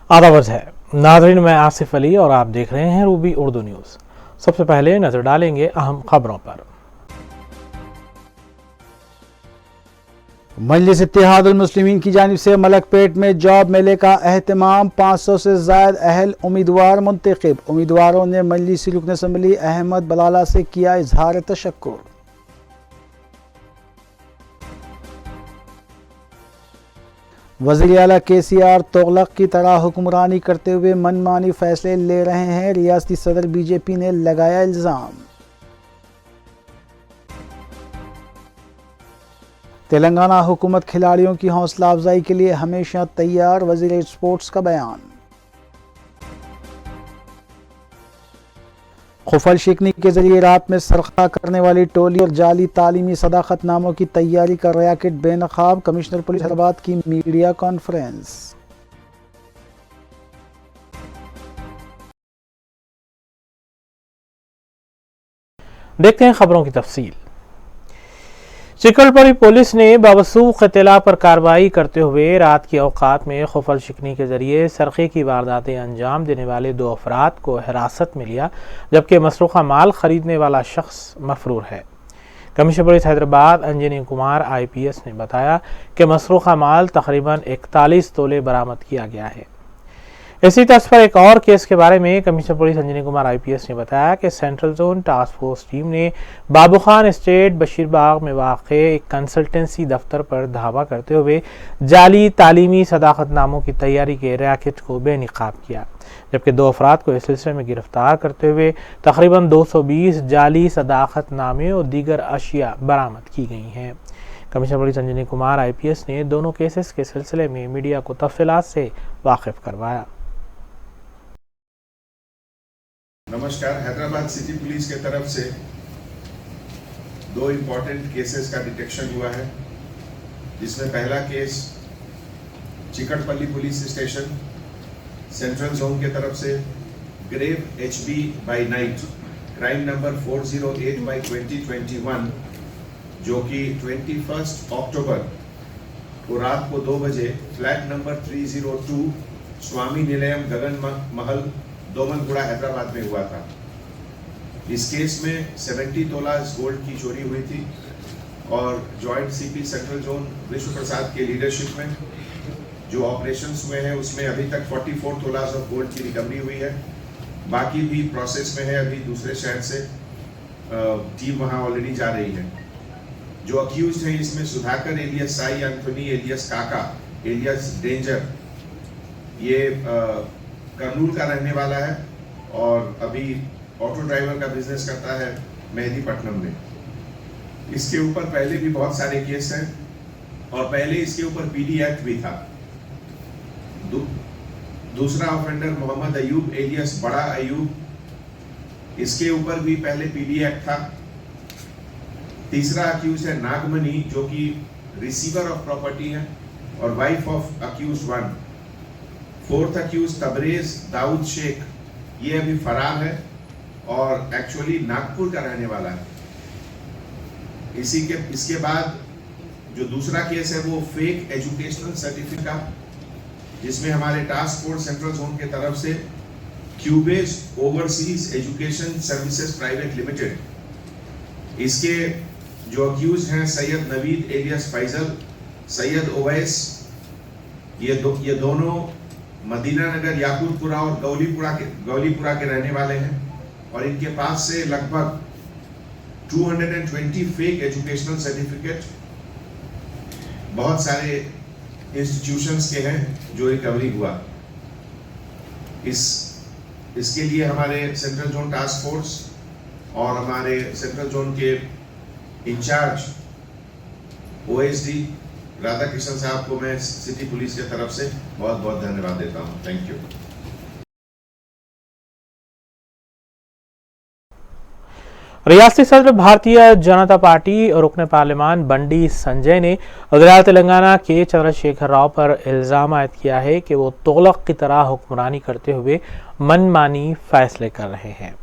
आदाब है नाज़रीन, मैं आसिफ अली और आप देख रहे हैं रूबी उर्दू न्यूज़। सबसे पहले नजर डालेंगे अहम खबरों पर। मजलिस इत्तेहादुल मुस्लिमीन की जानिब से मलकपेट में जॉब मेले का अहतमाम। 500 से ज़ायद अहल उम्मीदवार मुंतखब। उम्मीदवारों ने मजलिसी रुकन असम्बली अहमद बलाला से किया इजहार तशक्कुर। वज़ीर आला KCR तुगलक की तरह हुक्मरानी करते हुए मनमानी फैसले ले रहे हैं। रियासती सदर BJP ने लगाया इल्ज़ाम। तेलंगाना हुकूमत खिलाड़ियों की हौसला अफजाई के लिए हमेशा तैयार। वज़ीर स्पोर्ट्स का बयान। खुफल शिकनी के जरिए रात में सरखा करने वाली टोली और जाली तालीमी सदाकत नामों की तैयारी का रैकेट बेनकाब। कमिश्नर पुलिस हैदराबाद की मीडिया कॉन्फ्रेंस। देखते हैं खबरों की तफसील। चिकलपड़ी पुलिस ने बावसूख इत्तला पर कार्रवाई करते हुए रात के औकात में खुफल शिकनी के जरिए सरखे की वारदातें अंजाम देने वाले 2 अफराद को हिरासत में लिया, जबकि मसरूखा माल खरीदने वाला शख्स मफरूर है। Commissioner police Hyderabad Anjani Kumar IPS ने बताया कि मसरूखा माल तकरीबन 41 तोले बरामद किया गया है। इसी तर्ज पर एक और केस के बारे में commissioner police Anjani Kumar IPS ने बताया कि central zone task force team ने बाबू खान स्टेट बशीरबाग में वाक़े एक कंसल्टेंसी दफ्तर पर धावा करते हुए जाली तालीमी सदाकत नामों की तैयारी के रैकेट को बेनकाब किया, जबकि 2 अफराद को इस सिलसिले में गिरफ्तार करते हुए तकरीबन 220 जाली सदाकत नामे और दीगर अशिया बरामद की गई हैं। Commissioner police Anjani Kumar IPS ने दोनों केसेस के सिलसिले में मीडिया को तफसीलात से वाकिफ करवाया। नमस्कार। हैदराबाद सिटी पुलिस के तरफ से 2 इम्पॉर्टेंट केसेस का डिटेक्शन हुआ है, जिसमें पहला case Chikkadpally police station central zone के तरफ से grave HB by night crime number 408/2021, जो कि 21 अक्टूबर को रात को 2 बजे फ्लैट नंबर 302 स्वामी निलयम गगन महल दोमनगुड़ा हैदराबाद में हुआ था। इस केस में 70 तोला गोल्ड की चोरी हुई थी और जॉइंट CP सेंट्रल जोन विश्व प्रसाद के लीडरशिप में जो ऑपरेशंस हुए हैं उसमें अभी तक 44 तोला ऑफ गोल्ड की रिकवरी हुई है। बाकी भी प्रोसेस में है, अभी दूसरे शहर से टीम वहां ऑलरेडी जा रही है। जो अक्यूज है इसमें Sudhakar alias Sai Anthony alias Kaka alias danger, ये करनूल का रहने वाला है और अभी ऑटो ड्राइवर का बिजनेस करता है मेहदीपट्टनम में। इसके ऊपर पहले भी बहुत सारे केस हैं और पहले इसके ऊपर PD एक्ट भी था। दूसरा ऑफेंडर मोहम्मद अयूब एलियस बड़ा अयूब, इसके ऊपर भी पहले PD एक्ट था। तीसरा अक्यूज है नागमनी, जो कि रिसीवर ऑफ प्रॉपर्टी है और wife of accused 1। Fourth accused Tabrez Dawood Shaikh, ये अभी फरार है और एक्चुअली नागपुर का रहने वाला है। इसके बाद जो दूसरा केस है वो फेक एजुकेशनल सर्टिफिकेट, जिसमें हमारे टास्क फोर्स सेंट्रल जोन के तरफ से क्यूबेज overseas education services private limited, इसके जो अक्यूज हैं सैयद नवीद एलियस फैजल, सैयद ओवैस, ये दोनों मदीना नगर याकूतपुरा और गौलीपुरा के रहने वाले हैं और इनके पास से लगभग 220 फेक एजुकेशनल सर्टिफिकेट बहुत सारे इंस्टीट्यूशंस के हैं जो रिकवरी हुआ। इसके लिए हमारे सेंट्रल जोन टास्क फोर्स और हमारे सेंट्रल जोन के इंचार्ज OSD राधा कृष्ण साहब को मैं सिटी पुलिस के तरफ से बहुत बहुत धन्यवाद देता हूं। Thank you. रियासती सदर भारतीय जनता पार्टी और रुकन पार्लियामान बंडी संजय ने वज़ीर तेलंगाना के चंद्रशेखर राव पर इल्ज़ाम आयद किया है कि वो तुगलक की तरह हुक्मरानी करते हुए मनमानी फैसले कर रहे हैं।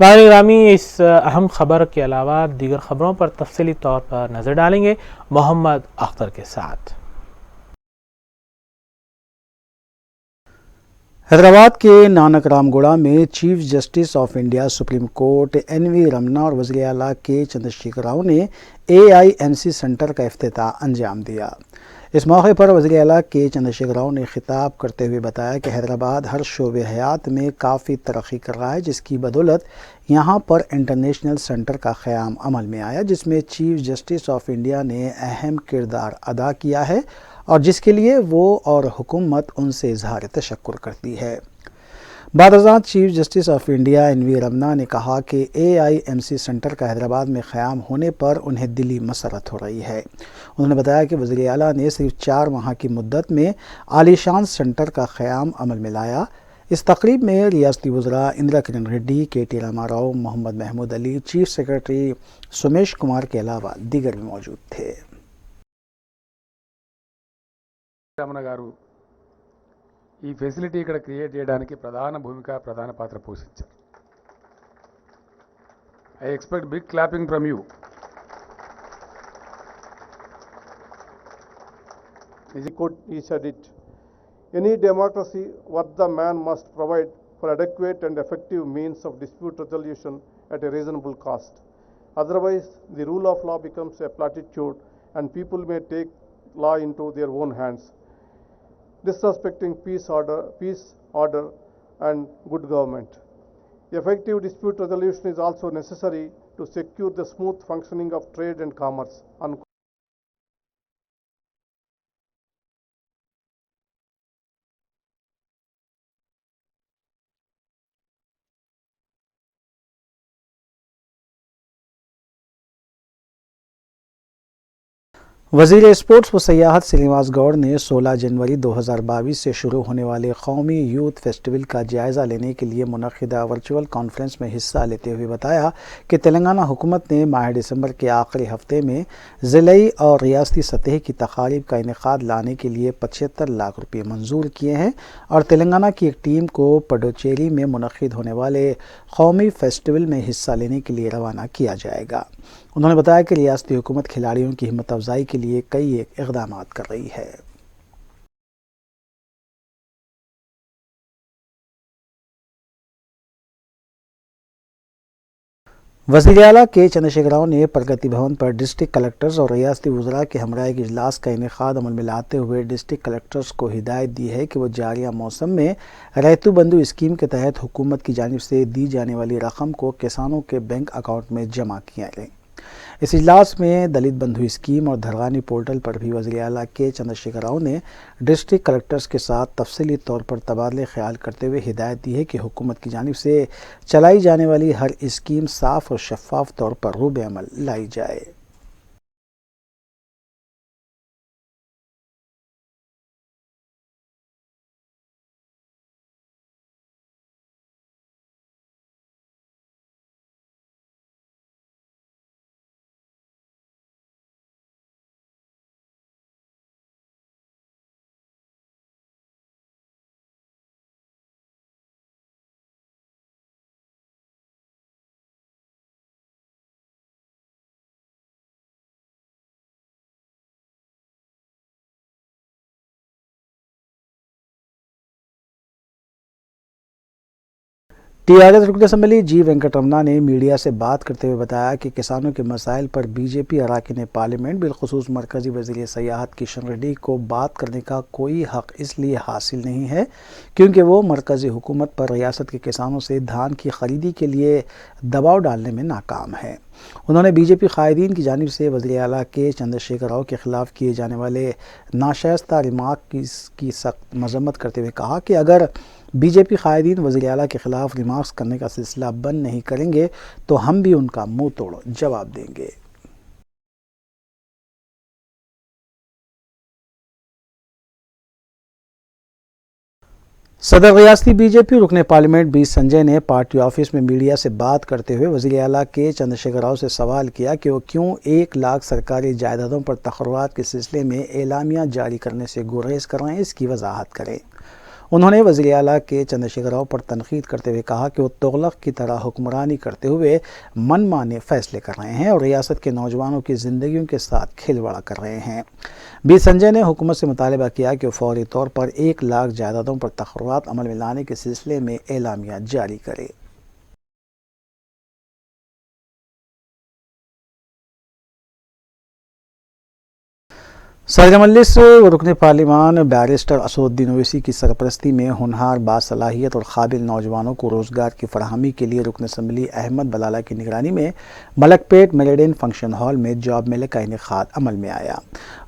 ग्रामी इस अहम खबर के अलावा दीगर खबरों पर तफसीली तौर पर नजर डालेंगे मोहम्मद अख्तर के साथ। हैदराबाद के नानक रामगुड़ा में chief justice of India supreme court NV Ramana और वज़ीर आला के चंद्रशेखर राव ने AIMC सेंटर का इफ्तिताह अंजाम दिया। इस मौके पर वज़ीर आला के चंद्रशेखर राव ने खिताब करते हुए बताया कि हैदराबाद हर शोबे हयात में काफ़ी तरक्की कर रहा है, जिसकी बदौलत यहाँ पर इंटरनेशनल सेंटर का क़याम अमल में आया, जिसमें चीफ जस्टिस ऑफ इंडिया ने अहम किरदार अदा किया है और जिसके लिए वो और हुकूमत उनसे इजहार तशक्कुर करती है। बादशाह chief justice of India NV Ramana ने कहा कि AIMC सेंटर का हैदराबाद में क़याम होने पर उन्हें दिली मसरत हो रही है। उन्होंने बताया कि वज़ीर आला ने सिर्फ 4 माह की मुद्दत में आलीशान सेंटर का क़याम अमल में लाया। इस तकरीब में रियासती वज़रा Indira Kiran Reddy, KT Rama Rao, Mohammed Mahmood Ali, chief secretary Sumesh Kumar के अलावा दीगर भी मौजूद थे। రమణ గారు ఈ ఫెసిలిటీ ఇక్కడ క్రియేట్ చేయడానికి ప్రధాన పాత్ర పోషించారు. I expect big clapping from you. He said it. Any democracy, what the man must provide for adequate and effective means of dispute resolution at a reasonable cost. Otherwise, the rule of law becomes a platitude and people may take law into their own hands, disrespecting peace, order and good government. Effective dispute resolution is also necessary to secure the smooth functioning of trade and commerce. वज़ीर sports व सयाहत श्रीनिवास गौड़ ने 16 जनवरी 2022 से शुरू होने वाले कौमी youth festival का जायज़ा लेने के लिए मुनक़िदा वर्चुअल कॉन्फ्रेंस में हिस्सा लेते हुए बताया कि तेलंगाना हुकूमत ने माह दिसंबर के आखिरी हफ्ते में ज़िलाई और रियासती सतह की तक़ारीब का इनेक़ाद लाने के लिए 75 लाख रुपये मंजूर किए हैं और तेलंगाना की एक टीम को पडुचेरी में मुनक़िद होने वाले कौमी फेस्टिवल में हिस्सा लेने के लिए रवाना किया जाएगा। उन्होंने बताया कि रियासती हुकूमत खिलाड़ियों की हिम्मत अफजाई के लिए कई इक़दाम कर रही है। वज़ीर आला के चंद्रशेखर राव ने प्रगति भवन पर डिस्ट्रिक्ट कलेक्टर्स और रियासती वज़रा के हमरा एक इजलास का इनेक़ाद अमल में लाते हुए डिस्ट्रिक्ट कलेक्टर्स को हिदायत दी है कि वो जारिया मौसम में रैतु बंधु स्कीम के तहत हुकूमत की जानिब से दी जाने वाली रकम को किसानों के बैंक अकाउंट में जमा किया जाए। इस इजलास में दलित बंधु स्कीम और धरवानी पोर्टल पर भी वज़ीर आला के चंद्रशेखर राव ने डिस्ट्रिक्ट कलेक्टर्स के साथ तफसीली तौर पर तबादले ख्याल करते हुए हिदायत दी है कि हुकूमत की जानिब से चलाई जाने वाली हर स्कीम साफ और शफाफ तौर पर रूबे अमल लाई जाए। टीआरएस रुकन असम्बली जी वेंकटरमना ने मीडिया से बात करते हुए बताया कि किसानों के मसाइल पर बीजेपी अरकान पार्लियामेंट बिलखुसूस मरकज़ी वज़ीर सयाहत किशन रेड्डी को बात करने का कोई हक़ इसलिए हासिल नहीं है क्योंकि वो मरकज़ी हुकूमत पर रियासत के किसानों से धान की खरीदी के लिए दबाव डालने में नाकाम है। उन्होंने बीजेपी कायदीन की जानिब से वज़ीर आला के चंद्रशेखर राव के ख़िलाफ़ किए जाने वाले नाशाइस्ता रिमार्क की सख्त मजम्मत करते हुए कहा कि अगर बीजेपी कायदीन वज़ीर आला के ख़िलाफ़ रिमार्क्स करने का सिलसिला बंद नहीं करेंगे तो हम भी उनका मुंह तोड़ जवाब देंगे। सदर रियासती बीजेपी रुकने पार्लियामेंट बी संजय ने पार्टी ऑफिस में मीडिया से बात करते हुए वज़ीर आला के चंद्रशेखर राव से सवाल किया कि वो क्यों 1 लाख सरकारी जायदादों पर तक़र्रुरात के सिलसिले में एलामिया जारी करने से गुरेज कर रहे हैं, इसकी वजाहत करें। उन्होंने वज़ीर आला के चंद्रशेखर राव पर तनकीद करते हुए कहा कि वो तुगलक की तरह हुक्मरानी करते हुए मनमाने फैसले कर रहे हैं और रियासत के नौजवानों की ज़िंदगियों के साथ खिलवाड़ कर रहे हैं। बी संजय ने हुकूमत से मुतालबा किया कि वो फौरी तौर पर 1 लाख जायदादों पर तखर्रुआत अमल में लाने के सिलसिले में एलामिया जारी करे। सदर मजलिस रुकन पार्लिमान बैरिस्टर असदुद्दीन ओवैसी की सरपरस्ती में हुनहार बासलाहियत और काबिल नौजवानों को रोज़गार की फराहमी के लिए रुकन असम्बली अहमद बलाला की निगरानी में मलकपेट मेरिडियन फंक्शन हॉल में जॉब मेले का इनेकाद अमल में आया।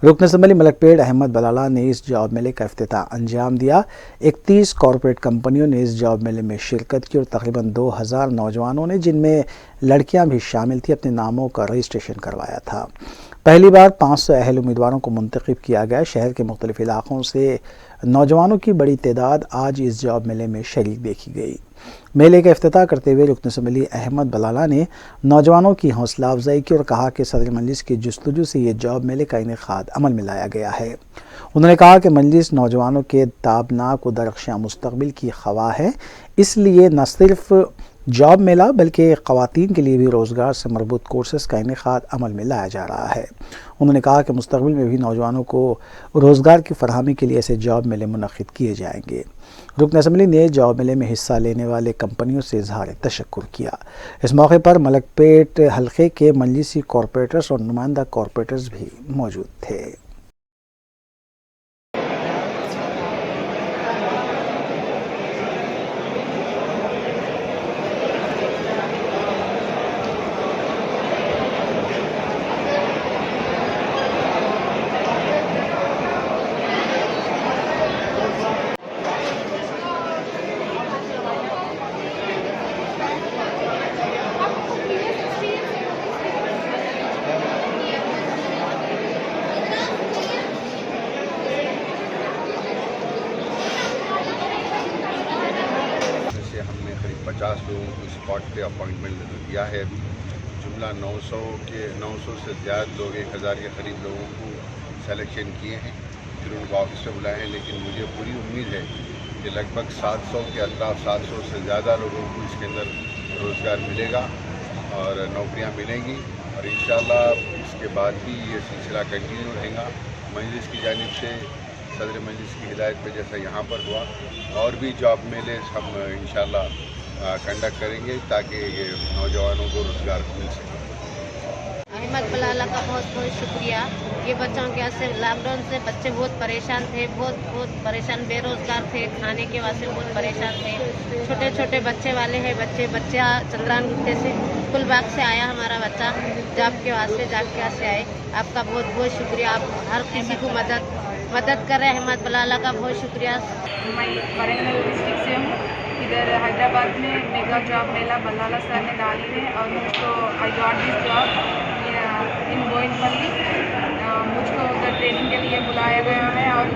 रुकन असम्बली मलकपेट अहमद बलाला ने इस जॉब मेले का इफ्तिताह अंजाम दिया। 31 कॉरपोरेट कंपनियों ने इस जॉब मेले में शिरकत की और तकरीबन 2000 नौजवानों ने, जिनमें लड़कियां भी शामिल थी, अपने नामों का रजिस्ट्रेशन करवाया था। पहली बार 500 अहल उम्मीदवारों को मुंतखब किया गया। शहर के मुख्तलिफ इलाकों से नौजवानों की बड़ी तादाद आज इस जॉब मेले में शरीक देखी गई। मेले का इफ्तिताह करते हुए रुकन असम्बली अहमद बलाला ने नौजवानों की हौसला अफजाई की और कहा कि सदर मजलिस की जुस्तजू से ये जॉब मेले का इनेकाद अमल में लाया गया है। उन्होंने कहा कि मजलिस नौजवानों के ताबनाक व दरख्शां मुस्तकबिल की ख्वाह है, इसलिए न सिर्फ जॉब मेला बल्कि ख़वातीन के लिए भी रोज़गार से मरबूत कोर्सेज़ का इनेकाद अमल में लाया जा रहा है। उन्होंने कहा कि मुस्तक़बिल में भी नौजवानों को रोज़गार की फरहमी के लिए ऐसे जॉब मेले मुनक़्क़िद किए जाएंगे। रुकन असम्बली ने जॉब मेले में हिस्सा लेने वाले कंपनियों से इज़हार तशक्कुर किया। इस मौके पर मलकपेट हल्के के मजलिसी कॉरपोरेटर्स और नुमाइंदा कॉरपोरेटर्स भी मौजूद थे। हमने करीब 50 लोगों को स्पॉट पे अपॉइंटमेंट दिया है। अभी जुमला 900 से ज़्यादा लोग 1000 के करीब लोगों को सिलेक्शन किए हैं, फिर उनको ऑफिस में बुलाए हैं। लेकिन मुझे पूरी उम्मीद है कि लगभग 700 के अतराफ 700 से ज़्यादा लोगों को इसके अंदर रोज़गार मिलेगा और नौकरियां मिलेंगी और इंशाअल्लाह इसके बाद भी ये सिलसिला कंटिन्यू रहेगा। मजलिस की जानिब से सदर मजलिस की हिदायत पे जैसा यहाँ पर हुआ और भी जॉब मेले हम इंशाअल्लाह कंडक्ट करेंगे ताकि ये नौजवानों को रोज़गार मिल सके। अहमद बलाला का बहुत बहुत शुक्रिया। ये बच्चों के वास्ते लॉकडाउन से बच्चे बहुत परेशान थे, बहुत परेशान, बेरोज़गार थे, खाने के वास्ते बहुत परेशान थे। छोटे छोटे बच्चे वाले हैं बच्चा चंद्रान गुट्टे से कुलबाग से आया हमारा बच्चा जॉब के वास्ते आए। आपका बहुत बहुत शुक्रिया। आप हर किसी को मदद कर रहे हैं। अहमद बलाला का बहुत शुक्रिया। मैं वरंगल डिस्ट्रिक्ट से हूँ। इधर हैदराबाद में मेगा जॉब मेला बलाला सर ने डाली है और मुझको I got this job in Boinpally. मुझको उधर ट्रेनिंग के लिए बुलाया गया है और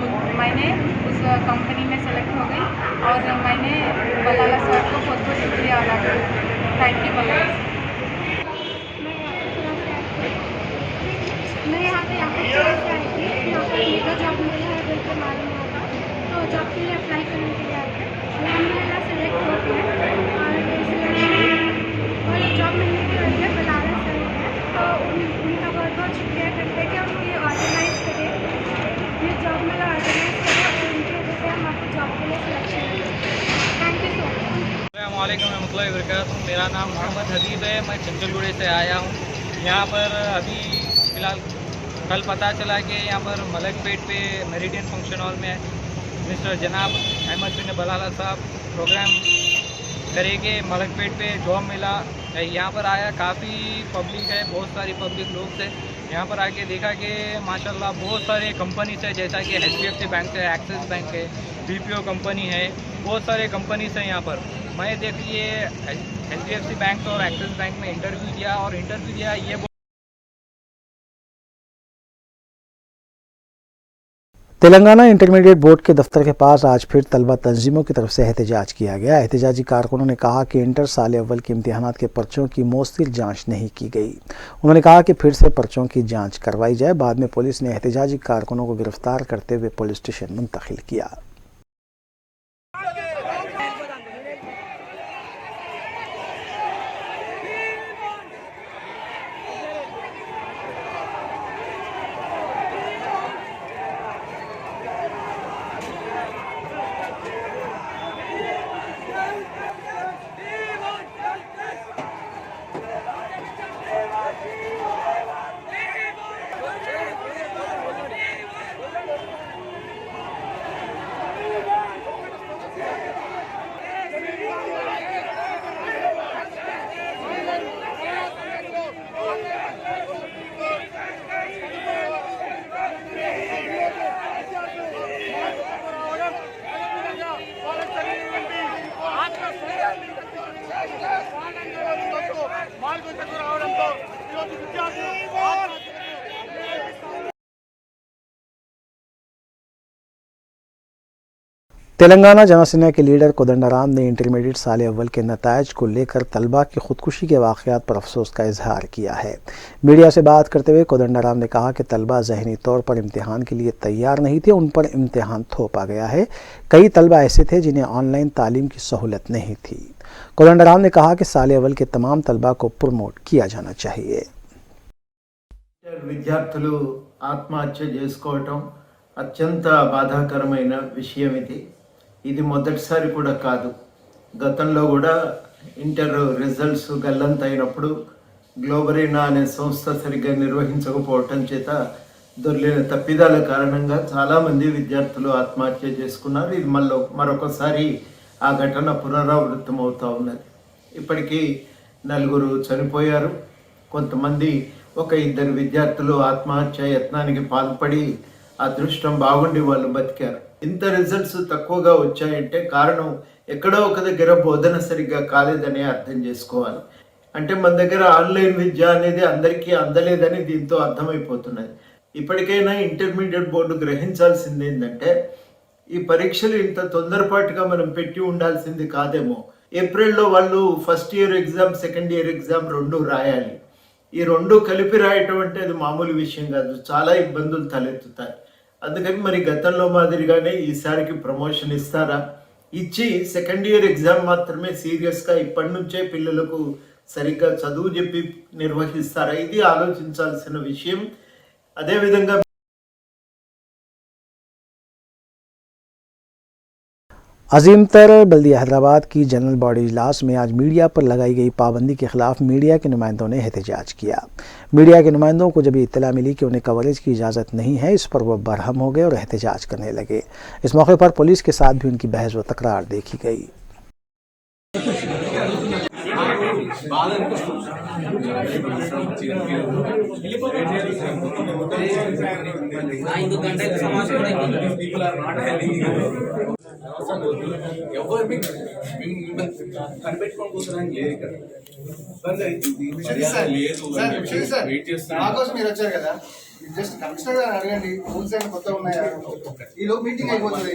मैंने उस कंपनी में सेलेक्ट हो गई और मैंने बलाला सर को बहुत बहुत शुक्रिया अदा करूँ। Thank you Balala sir. मैं यहाँ पे आई थी, यहाँ पर मेगा जॉब मिला है बोल के मालूम हुआ था, तो जॉब के लिए अप्लाई करने के लिए आए थे। अलहमदुलिल्लाह सेलेक्ट हो गए और जॉब मिलने की वजह से बलाला सर है, तो उनका बहुत बहुत शुक्रिया करते हैं कि उनकी ऑर्गेनाइज करें, ये जॉब मेला ऑर्गेनाइज करें और उनकी वजह से हम आपको जॉब के लिए सिलेक्शन करें। Thank you so much. अस्सलाम वालेकुम रहमतुल्लाहि व बरकातहू। मेरा नाम मोहम्मद हबीब है, मैं चंचलगुड़े से आया हूँ। यहाँ पर अभी फ़िलहाल कल पता चला कि यहाँ पर मलकपेट पे मेरिडियन फंक्शन हॉल में मिस्टर जनाब अहमद बिन बलाला साहब प्रोग्राम करेंगे। मलकपेट पे जॉब मेला यहाँ पर आया, काफ़ी पब्लिक है, बहुत सारी पब्लिक लोग थे। यहाँ पर आके देखा कि माशाल्लाह बहुत सारे कंपनीज है, जैसा कि HDFC बैंक है, एक्सिस बैंक है, BPO कंपनी है, बहुत सारे कंपनीज हैं यहाँ पर। मैं देखिए HDFC बैंक और एक्सिस बैंक में इंटरव्यू दिया ये तेलंगाना इंटरमीडिएट बोर्ड के दफ्तर के पास आज फिर तलबा तंजीमों की तरफ से एहतजाज किया गया। एहतजाजी कारकुनों ने कहा कि इंटर साल अव्वल के इम्तिहानात के पर्चों की मौसिर जांच नहीं की गई। उन्होंने कहा कि फिर से पर्चों की जांच करवाई जाए। बाद में पुलिस ने एहतजाजी कारकुनों को गिरफ्तार करते हुए पुलिस स्टेशन मुंतकिल किया। तेलंगाना जनसेना के लीडर कोदंडराम ने इंटरमीडिएट साल अव्वल के नतायज को लेकर तलबा की खुदकुशी के वाक़यात पर अफसोस का इजहार किया है। मीडिया से बात करते हुए कोदंडराम ने कहा कि तलबा ज़हनी तौर पर इम्तिहान के लिए तैयार नहीं थे, उन पर इम्तिहान थोपा गया है। कई तलबा ऐसे थे जिन्हें ऑनलाइन तालीम की सहूलत नहीं थी। कोदंडराम ने कहा कि साल अव्वल के तमाम तलबा को प्रमोट किया जाना चाहिए। విద్యార్థులు ఆత్మహత్య చేసుకోవటం అత్యంత బాధాకరమైన విషయం ఇది మొదటిసారి కూడా కాదు. గతంలో కూడా ఇంటర్ రిజల్ట్స్ గల్లంతైనప్పుడు గ్లోబరీనా అనే సంస్థ సరిగ్గా నిర్వహించకపోవటం చేత దొర్లిన తప్పిదాల కారణంగా చాలామంది విద్యార్థులు ఆత్మహత్య చేసుకున్నారు. ఇది మరొకసారి ఆ ఘటన పునరావృతం అవుతూ ఉన్నది. ఇప్పటికీ 4 చనిపోయారు. కొంతమంది ఒక 2 విద్యార్థులు ఆత్మహత్య యత్నానికి పాల్పడి అదృష్టం బాగుండి వాళ్ళు బతికారు. ఇంత రిజల్ట్స్ తక్కువగా వచ్చాయంటే కారణం ఎక్కడో ఒక దగ్గర బోధన సరిగ్గా కాలేదని అర్థం చేసుకోవాలి. అంటే మన దగ్గర ఆన్లైన్ విద్య అనేది అందరికీ అందలేదని దీంతో అర్థమైపోతున్నది. ఇప్పటికైనా ఇంటర్మీడియట్ బోర్డు గ్రహించాల్సింది ఏంటంటే ఈ పరీక్షలు ఇంత తొందరపాటుగా మనం పెట్టి ఉండాల్సింది కాదేమో. ఏప్రిల్లో వాళ్ళు first year exam, second year exam 2 రాయాలి. ఈ 2 కలిపి రాయటం అంటే అది మామూలు విషయం కాదు, చాలా ఇబ్బందులు తలెత్తుతాయి. అందుకని మరి గతంలో మాదిరిగానే ఈసారికి ప్రమోషన్ ఇస్తారా, ఇచ్చి సెకండ్ ఇయర్ ఎగ్జామ్ మాత్రమే సీరియస్గా ఇప్పటి నుంచే పిల్లలకు సరిగ్గా చదువు చెప్పి నిర్వహిస్తారా, ఇది ఆలోచించాల్సిన విషయం. అదేవిధంగా अजीमतर बल्दिया हैदराबाद की जनरल बॉडी इजलास में आज मीडिया पर लगाई गई पाबंदी के खिलाफ मीडिया के नुमाइंदों ने एहतजाज किया। मीडिया के नुमाइंदों को जब इत्तला मिली कि उन्हें कवरेज की इजाज़त नहीं है, इस पर वह बरहम हो गए और एहतजाज करने लगे। इस मौके पर पुलिस के साथ भी उनकी बहस व तकरार देखी गई। కనిపెట్టుకోవడం కోసం లేదు ఇక్కడ. మీరు వచ్చారు కదా, జస్ట్ కమిషనర్ గారు అడగండి, రూల్స్ ఏమైనా కొత్తగా ఉన్నాయా, ఈ లోపు మీటింగ్ అయిపోతుంది.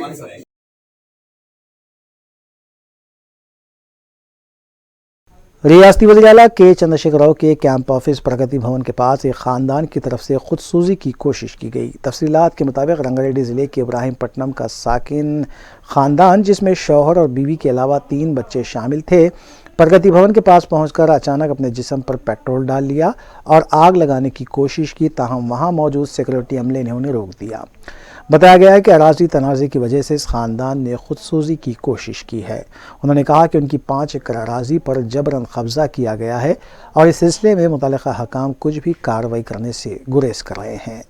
रियासती वज़ीर-ए-आला के चंद्रशेखर राव के कैंप ऑफिस प्रगति भवन के पास एक ख़ानदान की तरफ से खुदसूजी की कोशिश की गई। तफसीलात के मुताबिक रंगारेड्डी ज़िले के इब्राहिमपट्टनम का साकिन ख़ानदान, जिसमें शौहर और बीवी के अलावा 3 बच्चे शामिल थे, प्रगति भवन के पास पहुंचकर अचानक अपने जिस्म पर पेट्रोल डाल लिया और आग लगाने की कोशिश की, ताहम वहां मौजूद सिक्योरिटी अमले ने उन्हें रोक दिया। बताया गया है कि अराजी तनाज़े की वजह से इस ख़ानदान ने खुदसूजी की कोशिश की है। उन्होंने कहा कि उनकी 5 एकड़ अराजी पर जबरन कब्ज़ा किया गया है और इस सिलसिले में मुतल्लिक़ा हकाम कुछ भी कार्रवाई करने से गुरेज कर रहे हैं।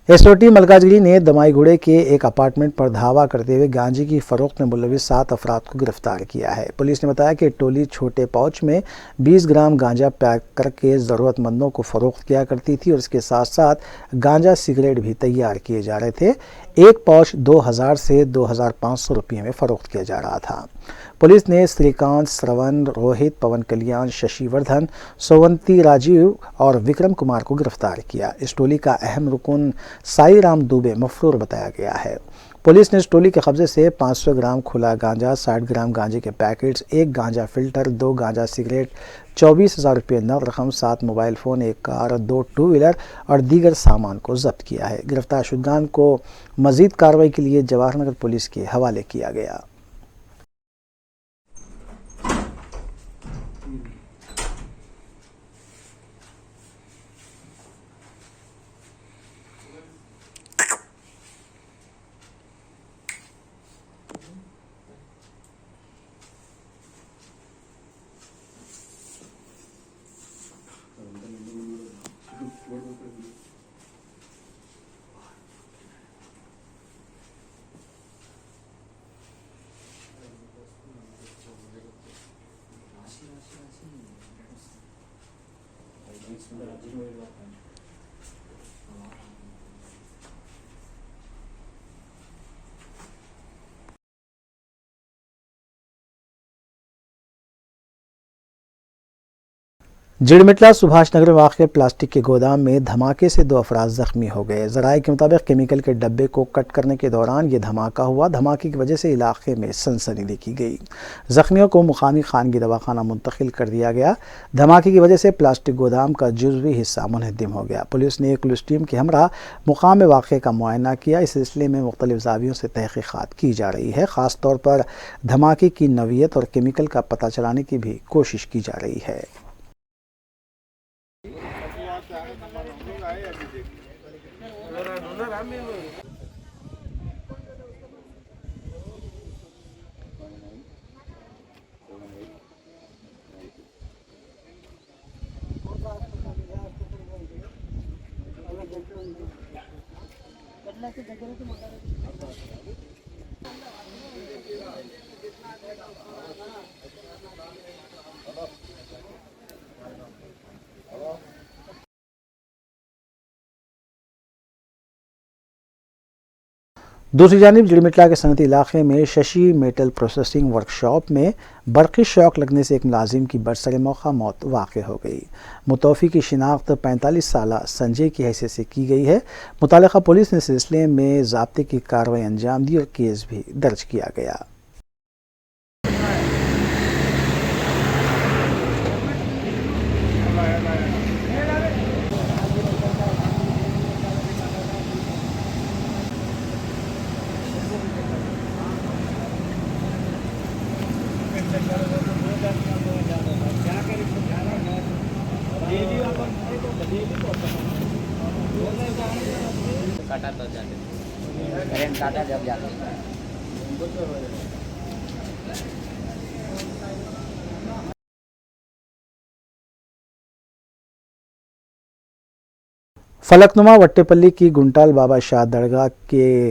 एसओटी मलकाजगिरी ने दमाईगुड़े के एक अपार्टमेंट पर धावा करते हुए गांजे की फरोख्त में मुलविस 7 अफराद को गिरफ्तार किया है। पुलिस ने बताया कि टोली छोटे पाउच में 20 ग्राम गांजा पैक करके ज़रूरतमंदों को फ़रोख्त किया करती थी और इसके साथ साथ गांजा सिगरेट भी तैयार किए जा रहे थे। एक पाउच 2000 से 2500 रुपये में फ़रोख्त किया जा रहा था। पुलिस ने श्रीकांत, श्रवण, रोहित, पवन कल्याण, शशिवर्धन, सोवंती, राजीव और विक्रम कुमार को गिरफ्तार किया। इस टोली का अहम रुकन साई राम दुबे मफरूर बताया गया है। पुलिस ने इस टोली के कब्जे से 500 ग्राम खुला गांजा, 60 ग्राम गांजे के पैकेट्स, 1 गांजा फिल्टर, 2 गांजा सिगरेट, 24,000 रुपये नकद रकम, 7 mobile phone, 1 car, 2 two wheeler और दीगर सामान को जब्त किया है। गिरफ्तार शुदगान को मजीद कार्रवाई के लिए जवाहर नगर पुलिस के हवाले किया गया। जिड़मिटला सुभाष नगर में वाक़ प्लास्टिक के गोदाम में धमाके से 2 अफराद जख्मी हो गए। ज़राए के मुताबिक केमिकल के डब्बे को कट करने के दौरान ये धमाका हुआ। धमाके की वजह से इलाके में सनसनी देखी गई। जख्मियों को मुकामी खानगी दवाखाना मुंतकिल कर दिया गया। धमाके की वजह से प्लास्टिक गोदाम का जुज़वी हिस्सा मुनहदिम हो गया। पुलिस ने एक पुलिस टीम के हमरा मुकाम वाक़े का मुआयना किया। इस सिलसिले में मुख्तलिफ ज़ावियों से तहक़ीक़ात की जा रही है। ख़ास तौर पर धमाके की नौइयत और केमिकल का पता चलाने की भी कोशिश की जा रही है। दूसरी जानिब जिड़मिटला के सनती इलाके में शशि मेटल प्रोसेसिंग वर्कशॉप में बरक़ी शॉक लगने से एक मुलाजिम की बरसर मौका मौत वाक़ हो गई। मुतवफ़ी की शिनाख्त 45 साला संजय की हैसियत से की गई है। मुतालिका पुलिस ने सिलसिले में ज़ाब्ते की कार्रवाई अंजाम दी और केस भी दर्ज किया गया। काटा तो जाते करेंट काटा जब जाते फलकनुमा वट्टेपल्ली की गुंटाल बाबा शाह दरगाह के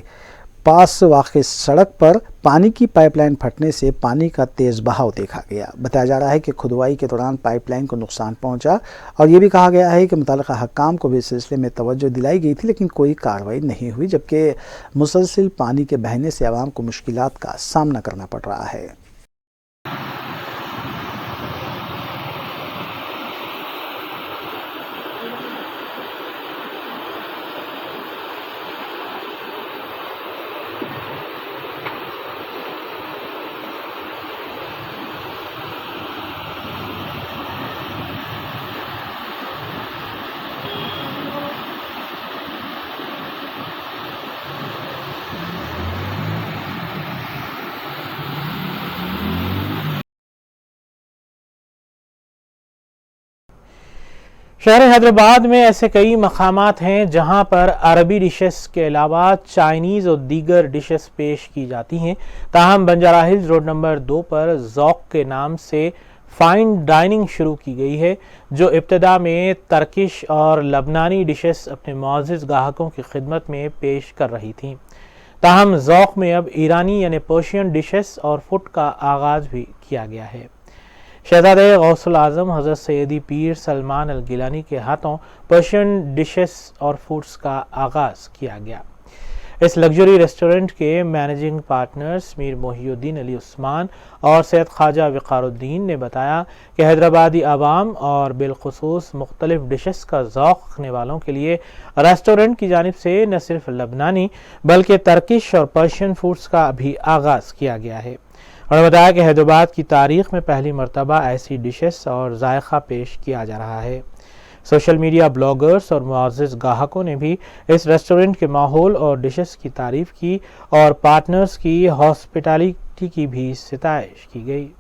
पास वाक़ सड़क पर पानी की पाइपलाइन फटने से पानी का तेज़ बहाव देखा गया। बताया जा रहा है कि खुदवाई के दौरान पाइपलाइन को नुकसान पहुंचा और ये भी कहा गया है कि मुतल्लिक़ा हक्काम को भी इस सिलसिले में तवज्जो दिलाई गई थी, लेकिन कोई कार्रवाई नहीं हुई, जबकि मुसलसिल पानी के बहने से आवाम को मुश्किलात का सामना करना पड़ रहा है। शहर हैदराबाद में ऐसे कई मकामात हैं जहां पर अरबी डिशेस के अलावा चाइनीज़ और दीगर डिशेस पेश की जाती हैं। ताहम बंजारा हिल्स रोड नंबर 2 पर ज़ौक़ के नाम से फ़ाइन डाइनिंग शुरू की गई है, जो इब्तिदा में तर्किश और लबनानी डिशेस अपने मुअज़्ज़िज़ ग्राहकों की खिदमत में पेश कर रही थीं। ताहम ज़ौक़ में अब ईरानी यानी पर्शियन डिशेस और फूड का आगाज़ भी किया गया है। शहज़ादे गौसुल आज़म हज़रत सैयदी पीर सलमान अल गिलानी के हाथों पर्शियन डिशेस और फूड्स का आगाज़ किया गया। इस लग्जरी रेस्टोरेंट के मैनेजिंग पार्टनर्स मीर मोहिउद्दीन अली उस्मान और सैयद ख्वाजा वक़ारुद्दीन ने बताया कि हैदराबादी आवाम और बिलखुसूस मुख्तलिफ डिशेस का ज़ौक़ रखने वालों के लिए रेस्टोरेंट की जानिब से न सिर्फ लबनानी बल्कि तर्किश और पर्शियन फूड्स का भी आगाज़ किया गया है। उन्होंने बताया कि हैदराबाद की तारीख में पहली मरतबा ऐसी डिशेस और जायका पेश किया जा रहा है। सोशल मीडिया ब्लॉगर्स और मुअज़्ज़िज़ ग्राहकों ने भी इस रेस्टोरेंट के माहौल और डिशेस की तारीफ की और पार्टनर्स की हॉस्पिटैलिटी की भी सितारिश की गई।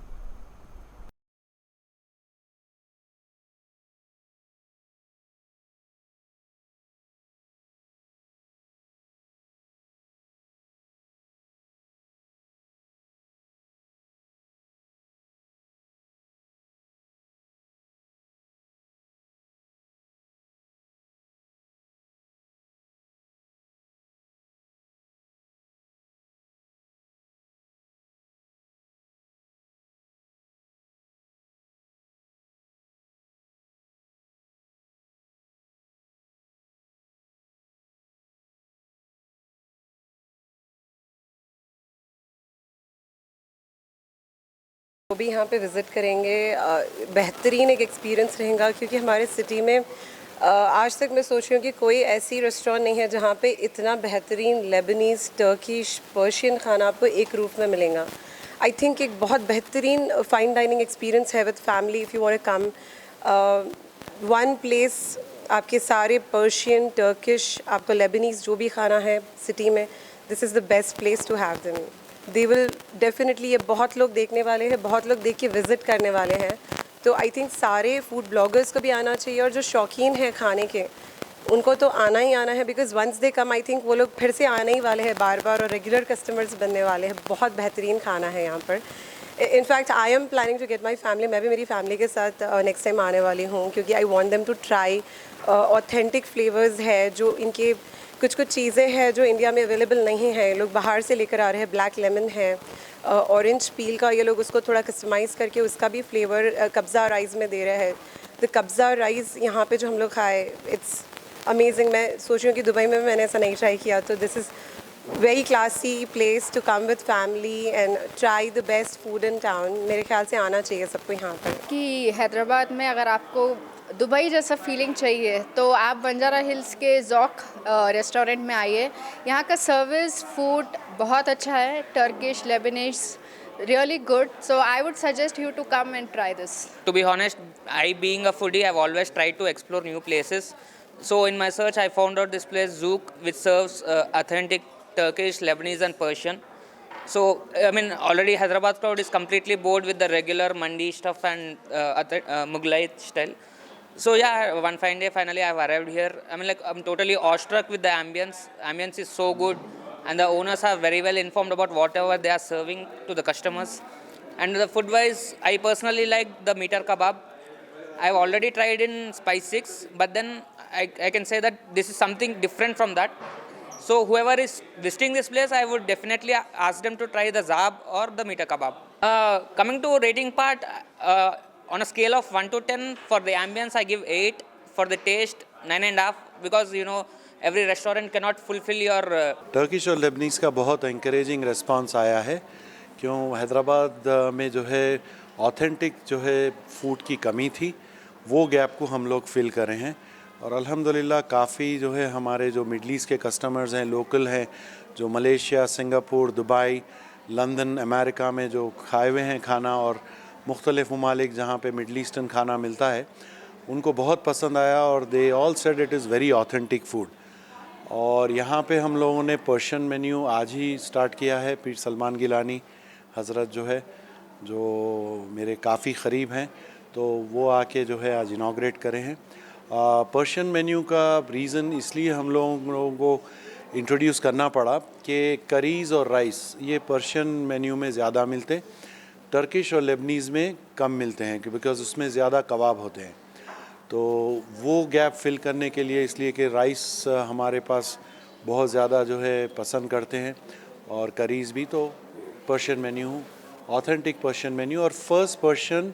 वो भी यहाँ पे विज़िट करेंगे। बेहतरीन एक एक्सपीरियंस रहेगा क्योंकि हमारे सिटी में आज तक मैं सोच रही हूँ कि कोई ऐसी रेस्टोरेंट नहीं है जहाँ पे इतना बेहतरीन लेबनीज़, टर्किश, पर्शियन खाना आपको एक रूफ में मिलेगा। आई थिंक एक बहुत बेहतरीन फ़ाइन डाइनिंग एक्सपीरियंस है with family. If you want to come one place, आपके सारे पर्शियन, टर्किश, आपको लेबनीज़ जो भी खाना है सिटी में, this is the best place to have them. They will definitely, ये बहुत लोग देखने वाले हैं, बहुत लोग देख के विज़िट करने वाले हैं। तो आई थिंक सारे फूड ब्लॉगर्स को भी आना चाहिए और जो शौकीन हैं खाने के उनको तो आना ही आना है, because once they come I think वो लोग फिर से आने ही वाले हैं बार बार और रेगुलर कस्टमर्स बनने वाले हैं। बहुत बेहतरीन खाना है यहाँ पर। In fact I am planning to get my family, मैं भी मेरी फैमिली के साथ नेक्स्ट टाइम आने वाली हूँ क्योंकि I want them to try authentic flavours है। जो इनके कुछ चीज़ें हैं जो इंडिया में अवेलेबल नहीं है, लोग बाहर से लेकर आ रहे हैं। ब्लैक लेमन है, ऑरेंज पील का, ये लोग उसको थोड़ा कस्टमाइज़ करके उसका भी फ्लेवर कब्ज़ा राइस में दे रहे हैं। तो कब्ज़ा राइस यहाँ पे जो हम लोग खाए, इट्स अमेजिंग। मैं सोच रही हूँ कि दुबई में मैंने ऐसा नहीं ट्राई किया, तो this is very classy place to come with family and try the best food in town. मेरे ख्याल से आना चाहिए सबको यहाँ पर। कि हैदराबाद में अगर आपको दुबई जैसा फीलिंग चाहिए तो आप बंजारा हिल्स के ज़ौक रेस्टोरेंट में आइए। यहाँ का सर्विस, फूड बहुत अच्छा है, Turkish, Lebanese, really good. So I would suggest you to come and try this. To be honest, I being a foodie, I've always tried to explore new places. So in my search, I found out this place Zouk, which serves authentic Turkish, Lebanese and Persian. So I mean, already Hyderabad crowd is completely bored with the regular mandi stuff and Mughlai style. So yeah, one fine day finally I've arrived here. I mean, like, I'm totally awestruck with the ambience. Ambience is so good. And the owners are very well informed about whatever they are serving to the customers. And the food wise, I personally like the meter kebab. I've already tried in Spice 6, but then I can say that this is something different from that. So whoever is visiting this place, I would definitely ask them to try the Zaab or the meter kebab. Coming to rating part, on a scale of 1 to 10, for the ambience I give 8, for the taste 9.5, because you know, every restaurant can not fulfil your. Turkish और Leibniz का बहुत encouraging response आया है, क्यों हैदराबाद में जो है authentic जो है फूड की कमी थी, वो गैप को हम लोग फिल कर रहे हैं। और अल्हम्दुलिल्लाह काफ़ी जो है हमारे जो मिडल ईस्ट के कस्टमर्स हैं, लोकल हैं, जो Malaysia, Singapore, Dubai, London, America में जो खाए हुए हैं खाना और मुख्तलिफ़ ममालिक जहाँ पे मिडल ईस्टर्न खाना मिलता है, उनको बहुत पसंद आया और they all said it is very authentic food. और यहाँ पे हम लोगों ने पर्शियन मेन्यू आज ही स्टार्ट किया है। पीर सलमान गिलानी हज़रत जो है, जो मेरे काफ़ी क़रीब हैं, तो वो आके जो है आज इनाग्रेट करे हैं। पर्शियन मेन्यू का रीज़न इसलिए हम लोगों को इंट्रोड्यूस करना पड़ा कि करीज़ और राइस ये पर्शियन मेन्यू में ज़्यादा मिलते, टर्किश और लेबनीज़ में कम मिलते हैं, बिकॉज़ उसमें ज़्यादा कबाब होते हैं। तो वो गैप फिल करने के लिए, इसलिए कि राइस हमारे पास बहुत ज़्यादा जो है पसंद करते हैं और करीज़ भी, तो Persian menu, authentic Persian menu और फर्स्ट पर्शियन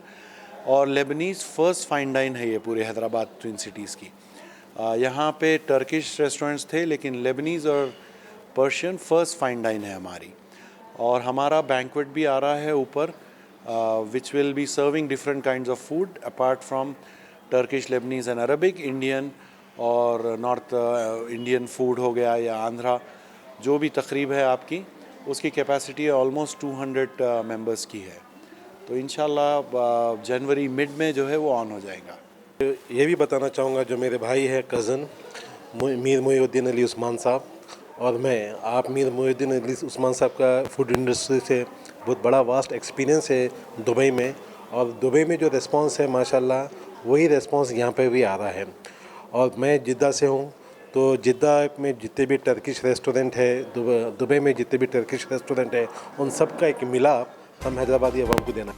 और लेबनीज़ फर्स्ट फाइन डाइन है ये पूरे हैदराबाद ट्विन सिटीज़ की। यहाँ पे टर्किश रेस्टोरेंट्स थे, लेकिन लेबनीज़ और पर्शियन फर्स्ट फाइन डाइन है हमारी। और हमारा बैंक्वेट भी आ रहा है ऊपर, which will be serving different kinds of food apart from Turkish, Leibniz and Arabic, Indian और नॉर्थ इंडियन फूड हो गया या आंध्रा, जो भी तकरीब है आपकी, उसकी कैपेसिटी ऑलमोस्ट 200 मेंबर्स की है। तो इंशाल्लाह जनवरी मिड में जो है वो ऑन हो जाएगा। ये भी बताना चाहूँगा, जो मेरे भाई है कज़न मीर मोइनुद्दीन अली उस्मान साहब और मैं, आप मीर मोइनुद्दीन अली उस्मान साहब का फूड इंडस्ट्री से बहुत बड़ा वास्ट एक्सपीरियंस है दुबई में, और दुबई में जो रिस्पांस है माशाल्लाह वही रिस्पांस यहाँ पे भी आ रहा है। और मैं जिद्दा से हूँ, तो जिद्दा में जितने भी टर्किश रेस्टोरेंट है, दुबई में जितने भी टर्किश रेस्टोरेंट है, उन सब का एक मिलाप हम हैदराबादी अवाम को देना।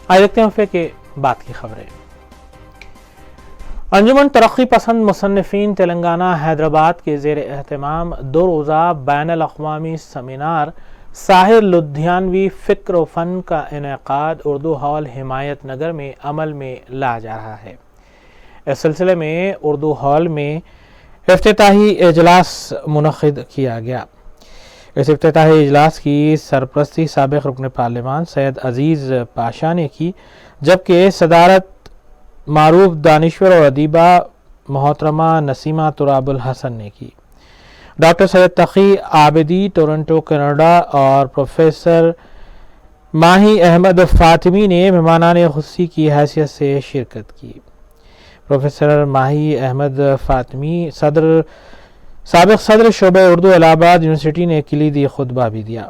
आज देखते हैं फिर के बात की खबरें। अंजुमन तरक्की पसंद मुसन्निफीन तेलंगाना हैदराबाद के ज़ेर एहतमाम 2 रोज़ा बैनुल अक़वामी सेमिनार साहिर लुधियानवी फ़िक्र व फ़न का इनेकाद उर्दू हॉल हिमायत नगर में अमल में लाया जा रहा है। इस सिलसिले में उर्दू हॉल में इफ्तिताही इजलास मुनक़िद किया गया। इस इफ्तिताही इजलास की सरपरस्ती साबिक़ रुकन पार्लियामान सैयद अजीज़ पाशा ने की, जबकि सदारत मारूफ दानिश्वर और अदीबा मोहतरमा नसीमा तुराबुल हसन ने की। डॉक्टर सैयद तकी आबिदी टोरंटो कनाडा और प्रोफेसर माही अहमद फातिमी ने मेहमानान खुशी की हैसियत से शिरकत की। प्रोफेसर माही अहमद फातिमी साबिक़ सदर शोबे उर्दू इलाहाबाद यूनिवर्सिटी ने किलीदी खुतबा भी दिया।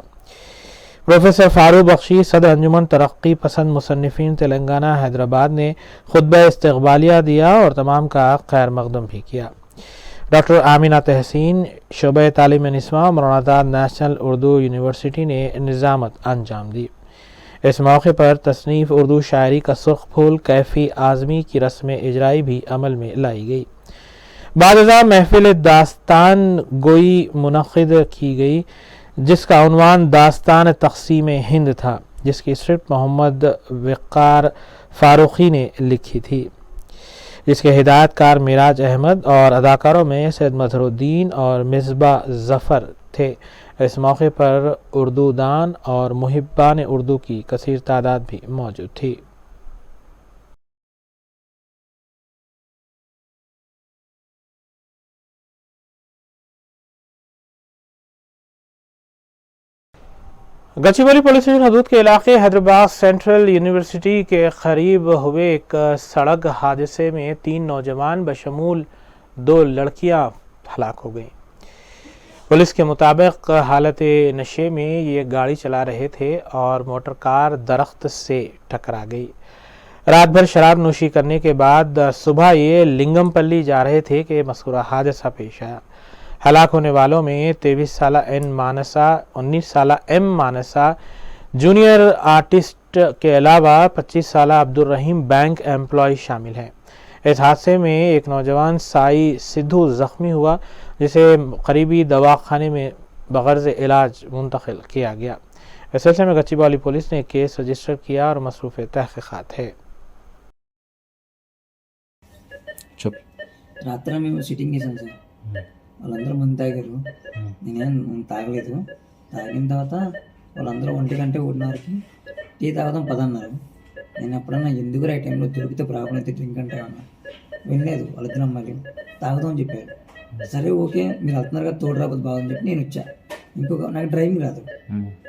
प्रोफेसर फारूक बख्शी सदर अंजुमन तरक्की पसंद मुसन्निफीन तेलंगाना हैदराबाद ने खुतबा इस्तक़बालिया दिया और तमाम का खैर मक़दम भी किया। डॉक्टर आमिना तहसीन शोबे तालीम निस्वां मौलाना नेशनल उर्दू यूनिवर्सिटी ने निज़ामत अंजाम दी। इस मौके पर तसनीफ़ उर्दू शायरी का सुर्ख फूल कैफ़ी आज़मी की रस्म इजराई भी अमल में लाई गई। बादशाह महफिल दास्तान गोई मुनक़िद की गई, जिसका उन्वान दास्तान तक़सीम हिंद था, जिसकी स्क्रिप्ट मोहम्मद वक़ार फ़ारूक़ी ने लिखी थी, जिसके हिदायतकार मिराज अहमद और अदाकारों में सैयद मज़हरुद्दीन और मिसबा ज़फ़र थे। इस मौके पर उर्दू दान और मुहिब्बान उर्दू की कसीर तादाद भी मौजूद थी। गच्चीबौली पुलिस स्टेशन हदूद के इलाके हैदराबाद सेंट्रल यूनिवर्सिटी के करीब हुए एक सड़क हादसे में 3 नौजवान बशमूल 2 लड़कियां हलाक हो गईं। पुलिस के मुताबिक हालत नशे में ये गाड़ी चला रहे थे और मोटर कार दरख्त से टकरा गई। रात भर शराब नोशी करने के बाद सुबह ये लिंगमपल्ली जा रहे थे कि मज़कूरा हादसा पेश आया। हलाक होने वालों में 23 साला एन मानसा, 19 साला एम मानसा जूनियर आर्टिस्ट के अलावा 25 साला अब्दुल रहीम बैंक एम्प्लॉय शामिल हैं। इस हादसे में एक नौजवान साई सिद्धू जख्मी हुआ, जिसे करीबी दवाखाने में बगर्ज़ इलाज मुंतकिल किया गया। इस सिलसिले में गच्चीबौली पुलिस ने केस रजिस्टर किया और मसरूफ़ तहक़ीक़ात है। రాత్రి మేము సిట్టింగ్ చేసాం సార్, వాళ్ళందరూ మందు తాగారు, నేనేం తాగలేదు. తాగిన తర్వాత వాళ్ళందరూ 1 గంట 1:30కి టీ తాగుదాం పదన్నారు. నేను ఎప్పుడన్నా ఎందుకు రైట్ టైంలో దొరికితే ప్రాబ్లం అయితే డ్రింక్ అంటే అన్నా, వినలేదు. వాళ్ళిద్దరు అమ్మాయిలు తాగుదాం చెప్పారు. సరే ఓకే మీరు వెళ్తున్నారు కదా తోడు రాబోదు బాగుంది చెప్పి నేను వచ్చా. ఇంకొక నాకు డ్రైవింగ్ రాదు,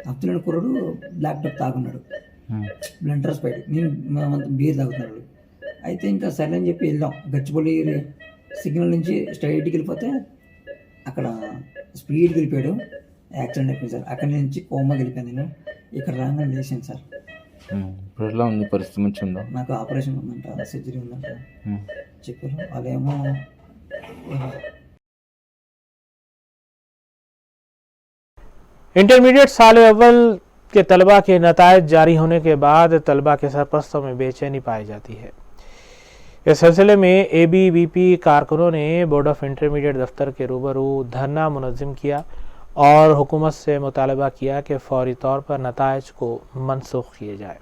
అప్తున్న కుర్రాడు బ్లాక్ టాప్ తాగున్నాడు, బ్లంటర్ స్పైడ్, నేను బీర్ తాగుతున్నాడు. అయితే ఇంకా సరే అని చెప్పి వెళ్ళాం. గచ్చిబౌలి సిగ్నల్ నుంచి స్ట్రైట్కి వెళ్ళిపోతే అక్కడ స్పీడ్కి వెళ్ళిపోయాడు, యాక్సిడెంట్ అయిపోయింది సార్. అక్కడి నుంచి కోమా వెళ్ళిపోయాను నేను. ఇక్కడ రాగానే లేచాను సార్. ఇప్పుడు ఎలా ఉంది పరిస్థితి? మంచిగా ఉందా? నాకు ఆపరేషన్ ఉందంట, సర్జరీ ఉందంట చెప్పారు. వాళ్ళేమో इंटरमीडिएट साल अव्वल के तलबा के नतायज जारी होने के बाद तलबा के सरपरस्तों में बेचैनी पाई जाती है। इस सिलसिले में ABVP कारकुनों ने बोर्ड ऑफ इंटरमीडिएट दफ्तर के रूबरू धरना मुनज़्ज़म किया और हुकूमत से मुतालबा किया कि फौरी तौर पर नतायज को मनसूख किए जाए।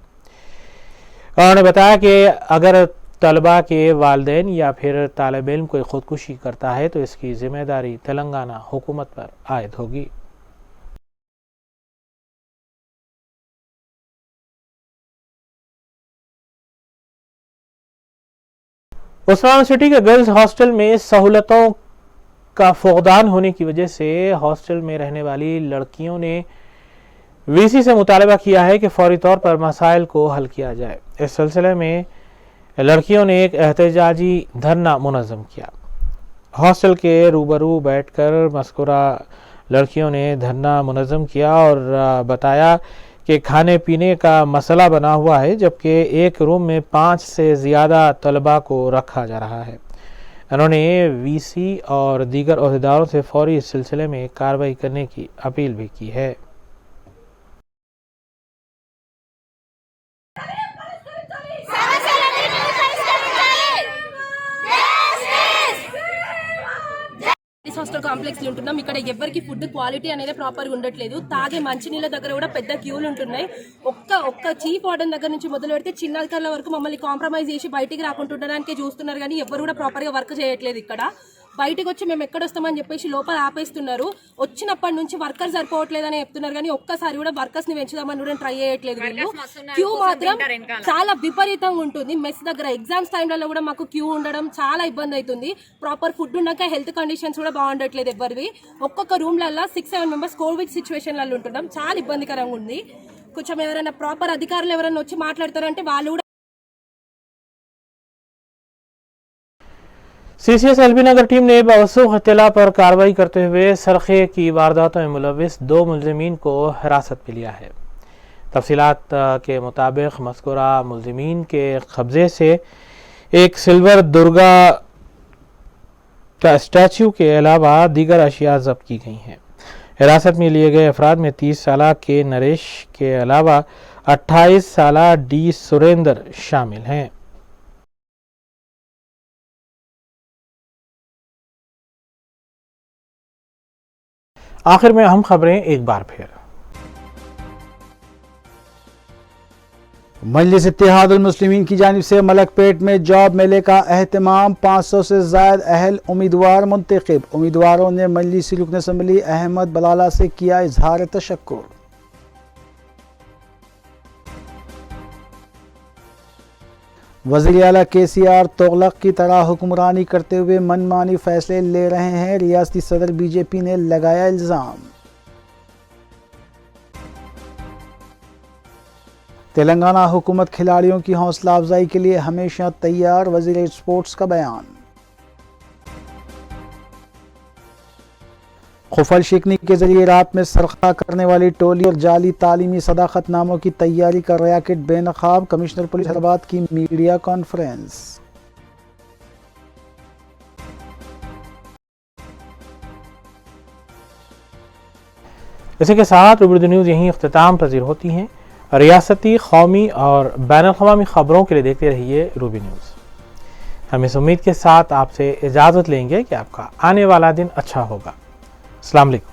उन्होंने बताया कि अगर तलबा के वालिदैन या फिर तालिब इल्म कोई ख़ुदकुशी करता है तो इसकी ज़िम्मेदारी तेलंगाना हुकूमत पर आयद होगी। उस्मान सिटी के गर्ल्स हॉस्टल में सहूलतों का फुकदान होने की वजह से हॉस्टल में रहने वाली लड़कियों ने VC से मुतालबा किया है कि फौरी तौर पर मसाइल को हल किया जाए। इस सिलसिले में लड़कियों ने एक एहतजाजी धरना मुनज़्ज़म किया। हॉस्टल के रूबरू बैठकर मज़कूरा लड़कियों ने धरना मुनज़्ज़म किया और बताया कि खाने पीने का मसला बना हुआ है, जबकि एक रूम में 5 से ज़्यादा तलबा को रखा जा रहा है। उन्होंने VC और दीगर अहदेदारों से फौरी इस सिलसिले में कार्रवाई करने की अपील भी की है। హాస్టల్ కాంప్లెక్స్ లో ఉంటున్నాం. ఇక్కడ ఎవరికి ఫుడ్ క్వాలిటీ అనేది ప్రాపర్ గా ఉండట్లేదు. తాగే మంచినీళ్ళ దగ్గర కూడా పెద్ద క్యూలు ఉంటున్నాయి. ఒక్క చీఫ్ వార్డెన్ దగ్గర నుంచి మొదలు పెడితే చిన్న అధికారుల వరకు మమ్మల్ని కాంప్రమైజ్ చేసి బయటికి రాకుండా ఉండడానికే చూస్తున్నారు, కానీ ఎవరు కూడా ప్రాపర్ గా వర్క్ చేయట్లేదు. ఇక్కడ బయటకు వచ్చి మేము ఎక్కడ వస్తామని చెప్పేసి లోపల ఆపేస్తున్నారు. వచ్చినప్పటి నుంచి వర్కర్స్ సరిపోవట్లేదని చెప్తున్నారు కానీ ఒక్కసారి కూడా వర్కర్స్ ని పెంచుదామని కూడా ట్రై చేయట్లేదు. వీళ్ళు క్యూ మాత్రం చాలా విపరీతంగా ఉంటుంది. మెస్ దగ్గర ఎగ్జామ్స్ టైంలలో కూడా మాకు క్యూ ఉండడం చాలా ఇబ్బంది అవుతుంది. ప్రాపర్ ఫుడ్ ఉన్నాక హెల్త్ కండిషన్స్ కూడా బాగుండట్లేదు ఎవరివి. ఒక్కొక్క రూమ్లలో 6-7 మెంబర్స్ కోవిడ్ సిచ్యువేషన్లలో ఉంటున్నాం. చాలా ఇబ్బందికరంగా ఉంది. కొంచెం ఎవరైనా ప్రాపర్ అధికారులు ఎవరైనా వచ్చి మాట్లాడతారంటే వాళ్ళు కూడా. CCS एलबी नगर टीम ने बवसूख इत्तला पर कार्रवाई करते हुए सरखे की वारदातों में मुलविस 2 मुलजिमीन को हिरासत में लिया है। तफसीलात के मुताबिक मज़कूरा मुलजिमीन के कब्जे से एक सिल्वर दुर्गा का स्टैचू के अलावा दीगर अशिया जब्त की गई हैं। हिरासत में लिए गए अफराद में 30 साल के नरेश के अलावा 28 साल डी सुरेंद्र शामिल हैं। आखिर में अहम खबरें एक बार फिर। मजलिस इत्तेहादुल मुस्लिमीन की जानिब से मलकपेट में जॉब मेले का अहतमाम। 500 से ज़ायद अहल उम्मीदवार मुंतखब। उम्मीदवारों ने मजलिसी रुकन असम्बली अहमद बलाला से किया इजहार तशक्कुर। वज़ीर आला KCR तुगलक की तरह हुक्मरानी करते हुए मनमानी फैसले ले रहे हैं। रियासती सदर BJP ने लगाया इल्ज़ाम। तेलंगाना हुकूमत खिलाड़ियों की हौसला अफजाई के लिए हमेशा तैयार। वज़ीर स्पोर्ट्स का बयान। खुफल शिकनी के जरिए रात में सरखा करने वाली टोली और जाली तालीमी सदाकत नामों की तैयारी का रैकेट बेनकाब। कमिश्नर पुलिस हैदराबाद की मीडिया कॉन्फ्रेंस। इसी के साथ रूबी न्यूज़ यहीं इख्तिताम पजीर होती हैं। रियासती, कौमी और बैनुल-अक़वामी खबरों के लिए देखते रहिए रूबी न्यूज़। हम इस उम्मीद के साथ आपसे इजाज़त लेंगे कि आपका आने वाला दिन अच्छा होगा। अस्सलाम वालेकुम।